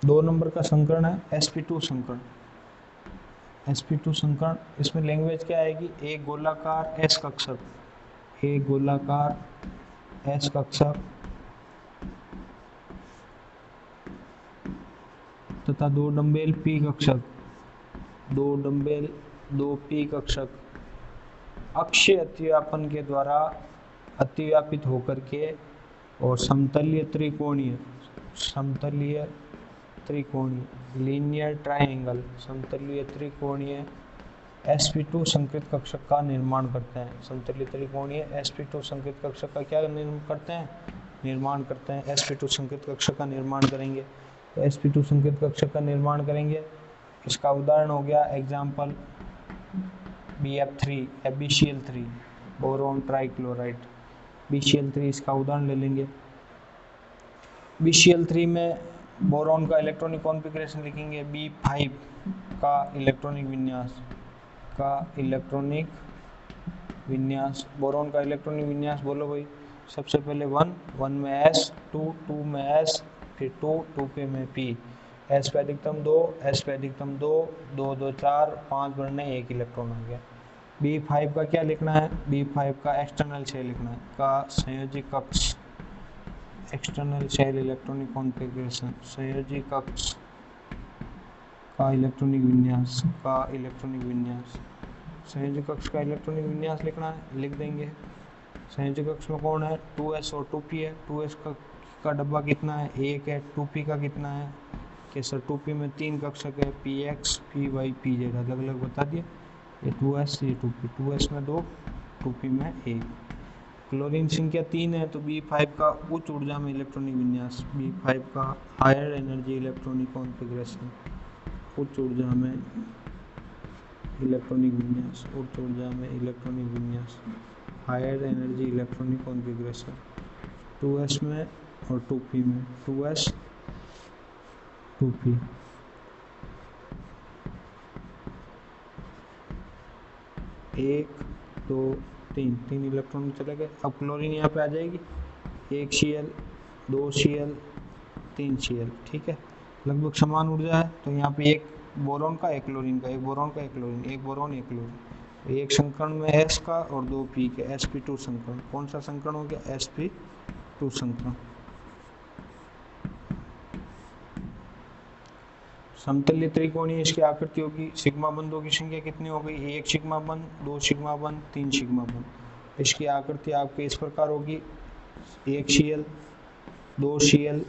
2 number का संकरण है sp2 संकरण। sp2 संकरण, इसमें लैंग्वेज क्या आएगी, एक गोलाकार s कक्षक, एक गोलाकार s कक्षक तथा 2 डंबेल p कक्षक, 2 डंबेल 2 p कक्षक अक्षीय अतिव्यापन के द्वारा अतिव्यापित होकर के और समतलीय त्रिकोणीय लीनियर ट्रायंगल समतलीय त्रिकोणीय sp2 संकृत कक्षक का निर्माण करते हैं। समतलीय त्रिकोणीय sp2 संकृत कक्षक का क्या निर्माण करते हैं sp2 संकृत कक्षक का निर्माण करेंगे। तो sp2 संकृत कक्षक का निर्माण करेंगे, इसका उदाहरण हो गया example BF3 BCl3 boron trichloride, BCl3 इसका उदाहरण ले लेंगे। BCl3 में बोरोन का इलेक्ट्रॉनिक कॉन्फ़िगरेशन लिखेंगे B5 का इलेक्ट्रॉनिक विन्यास, बोरोन का इलेक्ट्रॉनिक विन्यास बोलो भाई। सबसे पहले 1 में S, 2 में S, फिर 2 पे में P, S पे अधिकतम 2, S पे अधिकतम 2, 2 2 4 5 बढ़ने 1 इलेक्ट्रॉन हो गया। B5 का क्या लिखना है, B5 का एक्सटर्नल शेल लिखना है, का संयोजी कक्ष, एक्सटर्नल शेल इलेक्ट्रॉनिक कॉन्फ़िगरेशन, संयोजी कक्ष का इलेक्ट्रॉनिक विन्यास, संयोजी कक्ष का इलेक्ट्रॉनिक विन्यास लिखना है, लिख देंगे। संयोजी कक्ष में कौन है, 2s और 2p है। 2s का डब्बा कितना है, 1 है। 2p का कितना है कि सर 2p में 3 कक्षक है, px py pz अलग अलग बता दिए। ये 2s ये 2p, 2s में 2, 2p में 1। क्लोरीन संख्या 3 है तो B5 का उच्च ऊर्जा में इलेक्ट्रॉनिक विन्यास, B5 का हायर एनर्जी इलेक्ट्रॉनिक कॉन्फ़िगरेशन, उच्च ऊर्जा में इलेक्ट्रॉनिक विन्यास, उच्च ऊर्जा में इलेक्ट्रॉनिक विन्यास, higher energy electronic configuration 2s में और 2p में, 2s 2p। एक दो तीन इलेक्ट्रॉन चले गए। अब क्लोरीन यहाँ पे आ जाएगी, 1 Cl 2 Cl 3 Cl, ठीक है, लगभग समान ऊर्जा है। तो यहाँ पे एक बोरॉन का, एक क्लोरीन का, एक बोरॉन का, एक क्लोरीन, एक बोरॉन एक क्लोरीन, एक संकरण में S का और 2 P के, sp2 संकरण। कौन सा संकरण हो गया, sp2 संकरण। समतलीय त्रिकोणीय इसकी आकृति होगी, सिग्मा बंधों की संख्या कितनी हो गई, 1 सिग्मा बंध, 2 सिग्मा बंध, 3 सिग्मा बंध। इसकी आकृति आपके इस प्रकार होगी, 1 Cl 2 Cl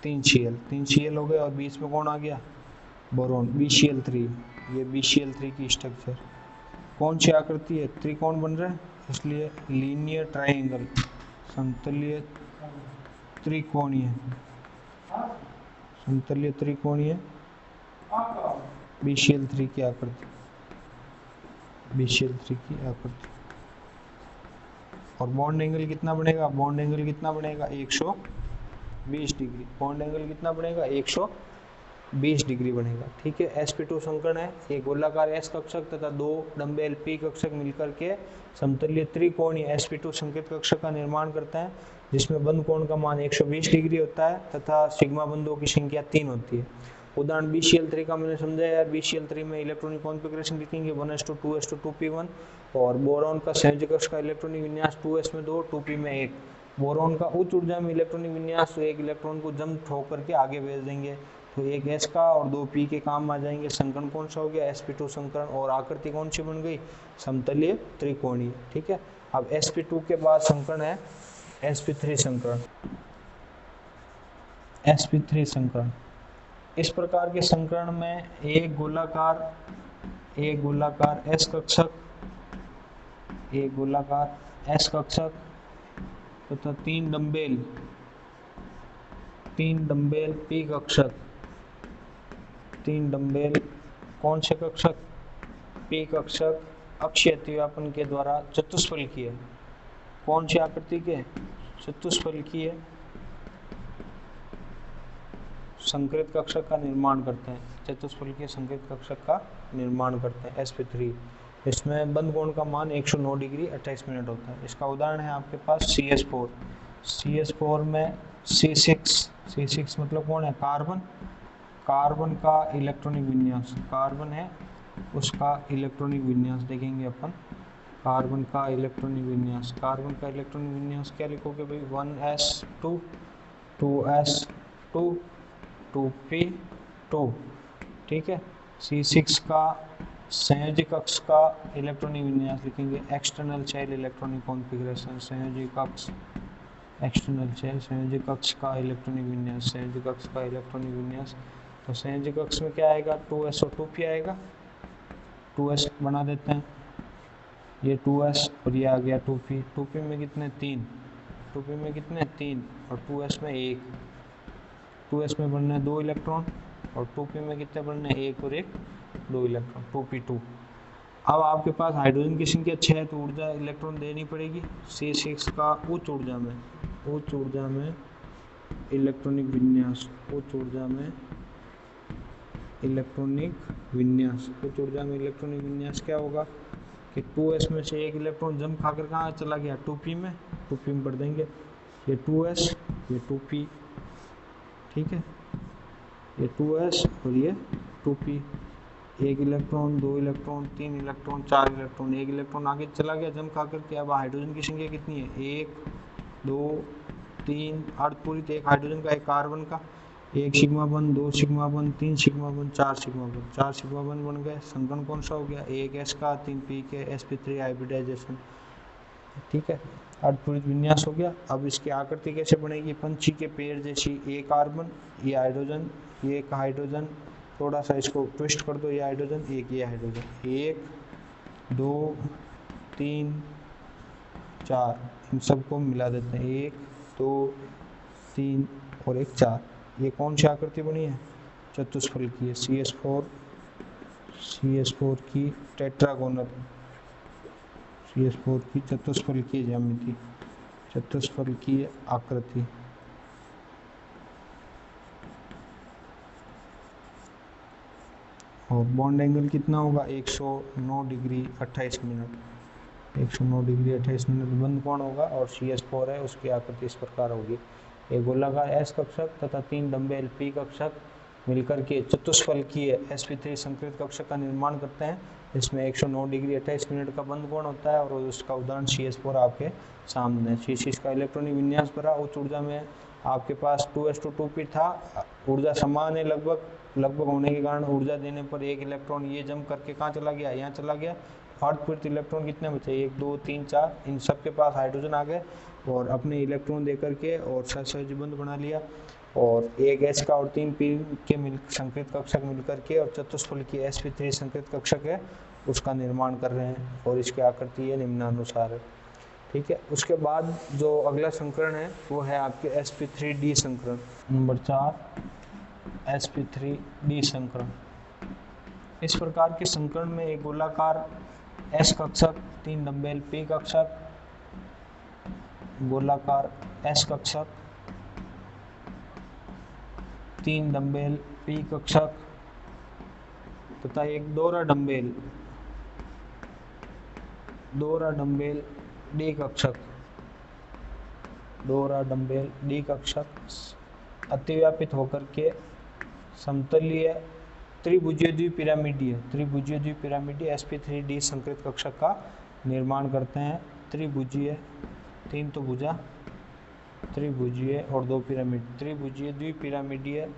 3 Cl, 3 Cl हो गए और बीच में कौन आ गया, बोरॉन BCl3। ये BCl3 की स्ट्रक्चर कौन सी आकृति है, त्रिकोण बन रहा है, इसलिए लीनियर ट्रायंगल समतलीय त्रिकोणीय BCl3 की आकृति, BCl3 की आकृति। और बॉन्ड एंगल कितना बनेगा, बॉन्ड एंगल कितना बनेगा 120 डिग्री, बॉन्ड एंगल कितना बनेगा 120 डिग्री बनेगा, ठीक है। sp2 संकरण है, एक गोलाकार S कक्षक तथा 2 डंबेल P कक्षक मिलकर के समतलीय त्रिकोणीय sp2 संकेत कक्षक का निर्माण करते हैं, जिसमें बंध कोण का मान 120 डिग्री होता है तथा सिग्मा बंधों की संख्या 3 होती है। उदाहरण BCl3 का मैंने समझाया, BCl3 में इलेक्ट्रॉनिक कॉन्फ़िगरेशन लिखेंगे 1s2 2s2 2p1, और बोरॉन का संयोजी कक्ष का इलेक्ट्रॉनिक विन्यास 2s में 2 2p में 1। बोरॉन का उच्च ऊर्जा में इलेक्ट्रॉनिक विन्यास, तो एक इलेक्ट्रॉन को जंप होकर के आगे भेज देंगे, तो एक S का और 2 P के काम आ जाएंगे। संकरण कौन सा हो गया, sp2 संकरण, और आकृति कौन सी बन गई, समतलीय त्रिकोणीय, ठीक है। अब sp2 के बाद संकरण है sp3 संकरण, sp3 संकरण। इस प्रकार के संकरण में एक गोलाकार S कक्षक, एक गोलाकार S कक्षक तथा 3 डंबेल P कक्षक, 3 डंबेल कौन से कक्षक, P कक्षक अक्षीय अतिव्यापन के द्वारा चतुष्फलकीय, कौन सी आकृति के, चतुष्फलकीय संकृत कक्षक का निर्माण करते हैं, चतुष्फलकीय संकृत कक्षक का निर्माण करते हैं sp3। इसमें बंध कोण का मान 109 डिग्री 28 मिनट होता है। इसका उदाहरण है आपके पास CH4 में C6 मतलब कौन है, कार्बन, कार्बन का इलेक्ट्रॉनिक विन्यास, कार्बन है उसका इलेक्ट्रॉनिक विन्यास देखेंगे अपन। कार्बन का इलेक्ट्रॉनिक विन्यास, कार्बन का इलेक्ट्रॉनिक विन्यास क्या लिखोगे भाई, 1s2 2s2 2p2, ठीक है। C6 का संयोजी कक्ष का इलेक्ट्रॉनिक विन्यास लिखेंगे, एक्सटर्नल शेल इलेक्ट्रॉनिक कॉन्फ़िगरेशन, संयोजी कक्ष, एक्सटर्नल शेल संयोजी कक्ष का इलेक्ट्रॉनिक विन्यास, संयोजी कक्ष का इलेक्ट्रॉनिक विन्यास। तो संयोजी कक्ष में क्या आएगा, 2s और 2p आएगा, 2s बना देते हैं, ये 2s और ये आ गया 2p, 2p में कितने 3, 2p में कितने 3 और 2s में 1, 2s में बनने 2 इलेक्ट्रॉन और 2p में कितने बनने 1 और 1 2 इलेक्ट्रॉन, 2p2। अब आपके पास हाइड्रोजन की संख्या 6 तो ऊर्जा इलेक्ट्रॉन देनी पड़ेगी। C6 का उच्च ऊर्जा में इलेक्ट्रॉनिक विन्यास, उच्च ऊर्जा में इलेक्ट्रॉनिक विन्यास, उच्च ऊर्जा में इलेक्ट्रॉनिक विन्यास क्या होगा कि 2s में से 1 इलेक्ट्रॉन जम खाकर कहाँ चला गया, 2p में, 2p में भर देंगे, ये 2s ये 2p, ठीक है, ये 2s और ये 2p, 1 electron 2 electron 3 electron 4 electron, 1 electron आगे चला गया जम खा करके। अब हाइड्रोजन की संख्या कितनी है, 1 2 3, अर्ध पूरी, एक हाइड्रोजन का एक कार्बन का, 1 सिग्मा बन 2 सिग्मा बन 3 सिग्मा बन 4 सिग्मा बन, 4 सिग्मा बन गए। संकरण कौन सा हो गया, 1 s का 3 p के sp3 हाइब्रिडाइजेशन, ठीक है, अर्धपूरित विन्यास हो गया। अब इसकी आकृति कैसे बनेगी, पंछी के पैर जैसी, ये कार्बन ये हाइड्रोजन, ये एक हाइड्रोजन, थोड़ा सा इसको ट्विस्ट कर दो, ये हाइड्रोजन एक ये हाइड्रोजन, 1 2 3 4, इन सबको मिला देते हैं, 1 2 3 और 1 4। ये कौन सी आकृति बनी है, चतुष्फल की है, CH4 की टेट्रागोनल, CH4 की चतुष्फल की ज्यामिति, चतुष्फल की आकृति। और बॉन्ड एंगल कितना होगा, 109 डिग्री 28 मिनट, 109 डिग्री 28 मिनट बंद कोण होगा। और CH4 है उसकी आकृति इस प्रकार होगी, एक गोलाकार S कक्षक तथा 3 डंबेल P कक्षक मिलकर के चतुष्फल की sp3 संकृत कक्षक का निर्माण करते हैं। इसमें 109 डिग्री 28 मिनट का बंद कोण होता है और उसका उदाहरण CH4 आपके सामने है। C6 का इलेक्ट्रॉनिक विन्यास भरा, उच्च ऊर्जा में आपके पास 2s2 2p था, ऊर्जा समान है लगभग होने के कारण ऊर्जा देने पर 1 इलेक्ट्रॉन ये जम करके कहाँ चला गया, यहाँ चला गया। अर्धपूरित इलेक्ट्रॉन कितने बचे, 1 2 3 4, इन सब के पास हाइड्रोजन आ गए और अपने इलेक्ट्रॉन दे करके और सहसहजी बंध बना लिया। और 1 s का और 3 p के संकृत कक्षक मिलकर के और चतुष्फल की sp3 संकृत कक्षक है उसका निर्माण कर रहे हैं और इसकी आकृति ये निम्नानुसार है, ठीक है। उसके बाद जो अगला संकरण है वो है आपके sp3d संकरण, नंबर 4 sp3d संकरण। इस प्रकार के संकरण में एक गोलाकार S कक्षक, 3 डंबेल P कक्षक, गोलाकार S कक्षक, 3 डंबेल P कक्षक तथा एक दोहरा डंबेल D कक्षक, दोहरा डंबेल D कक्षक अतिव्यापित होकर के समतलीय त्रिभुजीय द्विपिरामिडीय sp3d संकृत कक्षक का निर्माण करते हैं। त्रिभुजीय, 3 तो भुजा, त्रिभुजीय और 2 पिरामिड, त्रिभुजीय द्विपिरामिडीय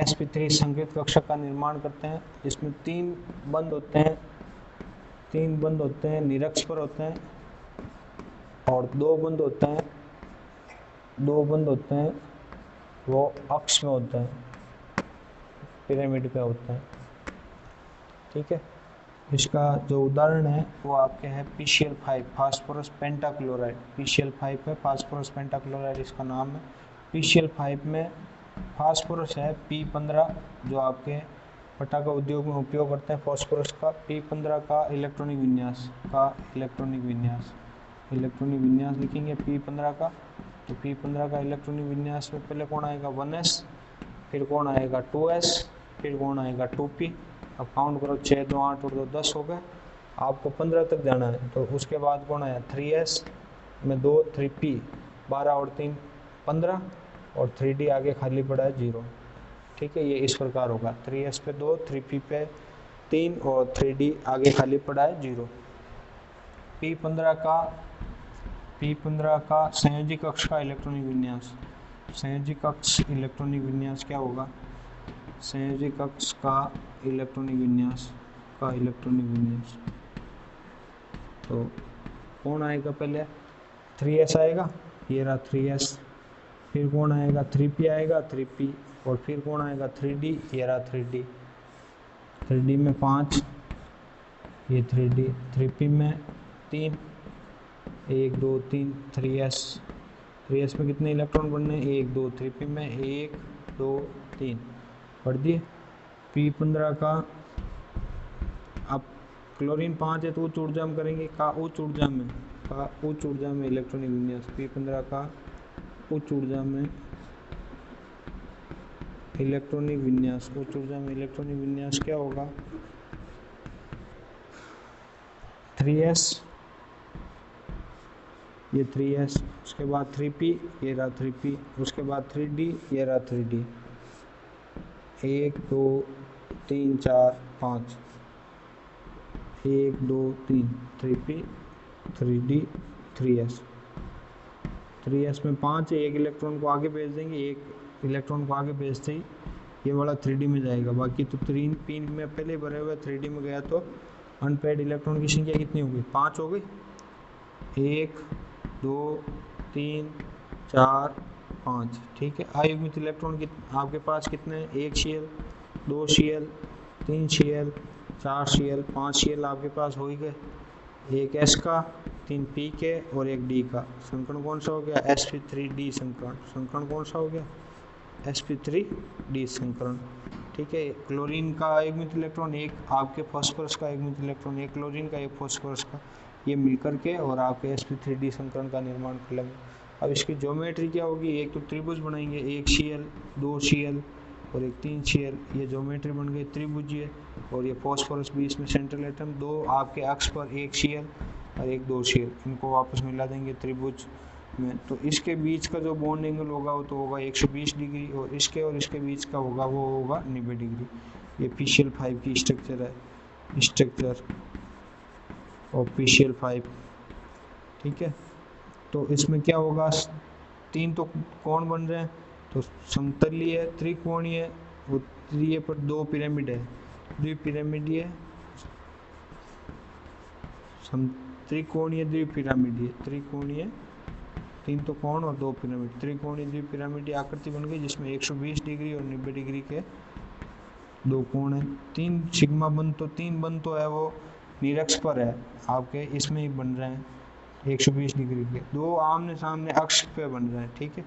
sp3 संकृत कक्षक का निर्माण करते हैं। इसमें 3 बंध होते हैं निरक्ष पर होते हैं और 2 बंध होते हैं वो अक्ष में होते हैं, पिरामिड पे होते हैं, ठीक है। इसका जो उदाहरण है वो आपके है PCl5 फास्फोरस पेंटाक्लोराइड, PCl5 है फास्फोरस पेंटाक्लोराइड इसका नाम है। PCl5 में फास्फोरस है P15 जो आपके पटाखा उद्योग में उपयोग करते हैं फास्फोरस का। P15 का इलेक्ट्रॉनिक विन्यास लिखेंगे P15 का। तो P15 का इलेक्ट्रॉनिक विन्यास में पहले कौन आएगा 1s, फिर कौन आएगा 2s, फिर कौन आएगा 2p। अब काउंट करो 6 2 8 और 2 10 हो गए, आपको 15 तक जाना है। तो उसके बाद कौन आया 3s में 2 3p, 12 और 3 15 और 3d आगे खाली पड़ा है 0। ठीक है, ये इस प्रकार होगा 3s पे 2, 3p पे 3 और 3d आगे खाली पड़ा है 0। P15 का संयोजी कक्ष का इलेक्ट्रॉनिक विन्यास, संयोजी कक्ष इलेक्ट्रॉनिक विन्यास क्या होगा? संयोजी कक्ष का इलेक्ट्रॉनिक विन्यास तो कौन आएगा? पहले 3s आएगा, ये रहा 3s, फिर कौन आएगा? 3p आएगा, 3p, और फिर कौन आएगा? 3d, ये रहा 3d, 3d में 5, ये 3d, 3p में 3, 1 2 3, 3s में कितने इलेक्ट्रॉन बनने? 1 2, 3p में 1 2 3 पढ़ दिए। P15 का, अब क्लोरीन 5 है तो उच्च ऊर्जा में करेंगे, उच्च ऊर्जा में इलेक्ट्रॉनिक विन्यास, P15 का उच्च ऊर्जा में इलेक्ट्रॉनिक विन्यास, उच्च ऊर्जा में इलेक्ट्रॉनिक विन्यास क्या होगा? 3s, ये 3s, उसके बाद 3p, ये रहा 3p, उसके बाद 3d, ये रहा 3d, 1 2 3 4 5, 1 2 3, 3p 3d 3s में 5 है, एक इलेक्ट्रॉन को आगे भेज देंगे, एक इलेक्ट्रॉन को आगे भेजते ही ये वाला 3d में जाएगा, बाकी तो 3p में पहले भरे हुए 3d में गया तो अनपेड इलेक्ट्रॉन की संख्या कितनी हो गई? 5 हो गई। 1 2 3 4 5, ठीक है। अयुग्मित इलेक्ट्रॉन आपके पास कितने हैं? 1 Cl, 2 Cl, 3 Cl, 4 Cl, 5 Cl आपके पास हो ही गए, एक S का, 3 P के और एक D का। संकरण कौन सा हो गया? sp3d संकरण। संकरण कौन सा हो गया? sp3d संकरण, ठीक है। क्लोरीन का अयुग्मित इलेक्ट्रॉन, एक आपके फास्फोरस का अयुग्मित इलेक्ट्रॉन, एक क्लोरीन का, एक फास्फोरस का, ये मिलकर के और आपके sp3d संकरण का निर्माण कर लेंगे। अब इसकी ज्योमेट्री क्या होगी? एक तो त्रिभुज बनाएंगे, 1 Cl, 2 Cl और एक 3 Cl, ये ज्योमेट्री बन गई त्रिभुजीय, और ये फास्फोरस बीच में सेंट्रल एटम, दो आपके अक्ष पर 1 Cl और एक 2 Cl, इनको वापस मिला देंगे त्रिभुज में। तो इसके बीच का जो बॉन्ड एंगल होगा वो तो होगा 120 डिग्री, और इसके बीच का होगा वो होगा 90 डिग्री। ये PCl5 की स्ट्रक्चर है, स्ट्रक्चर ऑफ PCl5, ठीक है। तो इसमें क्या होगा? 3 तो कौन बन रहे हैं? तो समतलीय, त्रिकोणीय, उत्तरीय पर 2 पिरामिड है, द्विपिरामिडीय, त्रिकोणीय द्विपिरामिडीय, त्रिकोणीय 3 तो कोण और 2 पिरामिड, त्रिकोणीय द्विपिरामिडीय आकृति बन गई जिसमें 120 डिग्री और 90 डिग्री के 2 कोण है। 3 सिग्मा बंध, तो 3 बंध तो है वो निरक्ष पर है आपके, इसमें ही बन रहे हैं 120 डिग्री के, 2 आमने सामने अक्ष पे बन रहे हैं, ठीक है।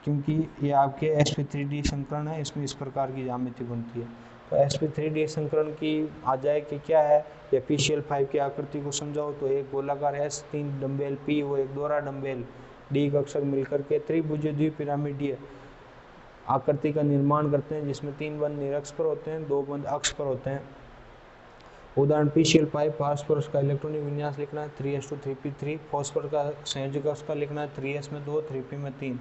क्योंकि ये आपके sp3d संकरण है, इसमें इस प्रकार की ज्यामिति बनती है। तो sp3d संकरण की आ जाए कि क्या है, या PCl5 की आकृति को समझाओ तो एक गोलाकार S, 3 डंबेल P वो एक दोहरा डंबेल D कक्षक मिलकर के त्रिभुज द्विपिरामिडीय आकृति का निर्माण करते हैं, जिसमें 3 बंध निरक्ष पर होते हैं, 2 बंध अक्ष पर होते हैं। उदाहरण PCl5, फास्फोरस का इलेक्ट्रॉनिक विन्यास लिखना है 3s2 3p3, फास्फोरस का संयोजक कक्ष का लिखना है 3s में 2, 3p में 3।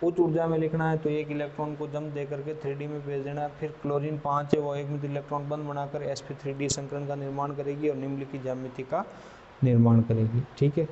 उच्च ऊर्जा में लिखना है तो एक इलेक्ट्रॉन को जम दे करके 3d में भेज देना है। फिर क्लोरीन 5 है वो अयुग्मित इलेक्ट्रॉन बंध बनाकर sp3d संकरण का निर्माण करेगी और निम्नलिखित ज्यामिति का निर्माण करेगी, ठीक है।